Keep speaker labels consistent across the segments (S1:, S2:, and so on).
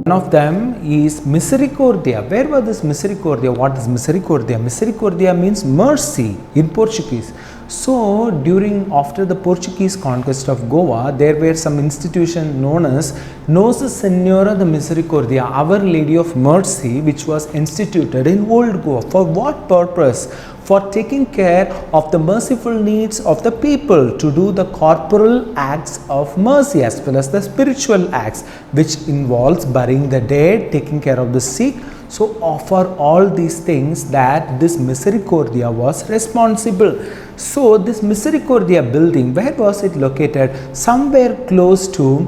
S1: One of them is Misericordia. Where was this Misericordia? What is Misericordia? Misericordia means mercy in Portuguese. So after the Portuguese conquest of Goa, there were some institution known as Nossa Senhora da Misericórdia, Our Lady of Mercy, which was instituted in Old Goa. For what purpose? For taking care of the merciful needs of the people, to do the corporal acts of mercy as well as the spiritual acts, which involves burying the dead, taking care of the sick. So for all these things that this Misericordia was responsible. So this Misericordia building, where was it located? Somewhere close to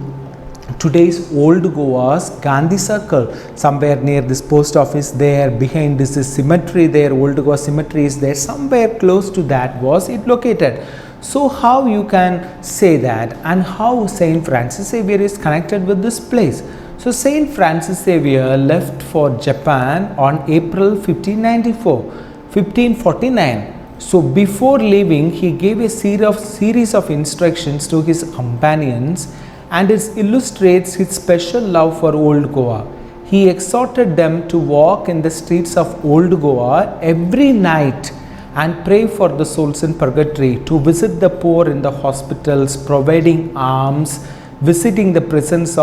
S1: today's Old Goa's Gandhi Circle, somewhere near this post office there, behind this is cemetery there, Old Goa cemetery is there, somewhere close to that was it located. So how you can say that, and how Saint Francis Xavier is connected with this place? So Saint Francis Xavier left for Japan on April 1549. So before leaving, he gave a series of instructions to his companions, and it illustrates his special love for Old Goa. He exhorted them to walk in the streets of Old Goa every night and pray for the souls in purgatory, to visit the poor in the hospitals, providing alms, visiting the prisons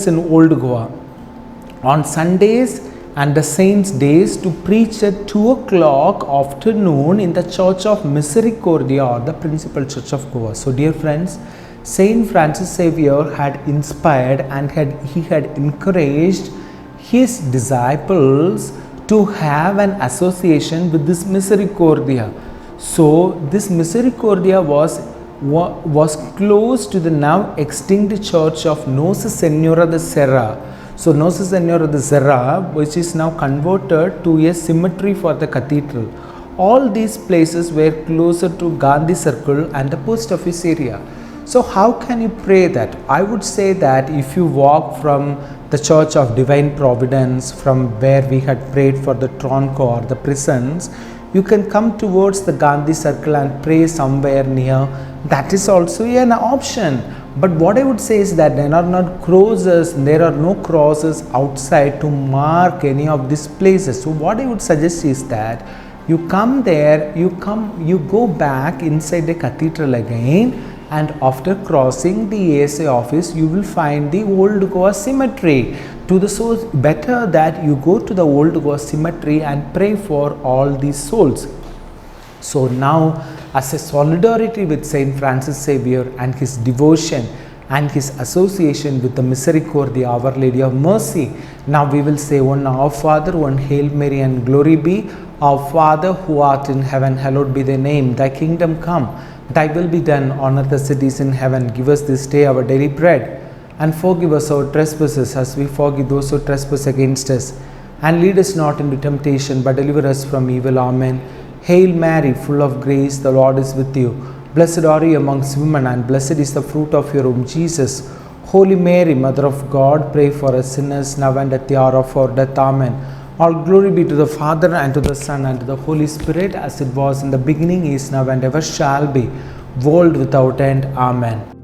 S1: in Old Goa on Sundays and the saints' days, to preach at 2 o'clock afternoon in the Church of Misericordia, or the principal church of Goa. So dear friends, Saint Francis Xavier had inspired and he had encouraged his disciples to have an association with this Misericordia. So this Misericordia was close to the now extinct church of Nossa Senhora da Serra. So Nossa Senhora da Serra, which is now converted to a cemetery for the cathedral. All these places were closer to Gandhi Circle and the post office area. So how can you pray that? I would say that if you walk from the Church of Divine Providence, from where we had prayed for the Tronco or the prisons, you can come towards the Gandhi Circle and pray somewhere near. That is also an option. But what I would say is that there are no crosses outside to mark any of these places. So what I would suggest is that you come there, you go back inside the cathedral again, and after crossing the ASA office, you will find the Old Goa cemetery. So better that you go to the Old Goa cemetery and pray for all these souls. So now, as a solidarity with Saint Francis Xavier and his devotion and his association with the Misericordia, Our Lady of Mercy, now we will say one Our Father, one Hail Mary, and glory be. Our Father who art in heaven, hallowed be thy name. Thy kingdom come. Thy will be done on earth as it is in heaven. Give us this day our daily bread, and forgive us our trespasses as we forgive those who trespass against us. And lead us not into temptation, but deliver us from evil. Amen. Hail Mary, full of grace, the Lord is with you. Blessed are you amongst women, and blessed is the fruit of your womb, Jesus. Holy Mary, Mother of God, pray for us sinners, now and at the hour of our death. Amen. All glory be to the Father, and to the Son, and to the Holy Spirit, as it was in the beginning, is now, and ever shall be, world without end. Amen.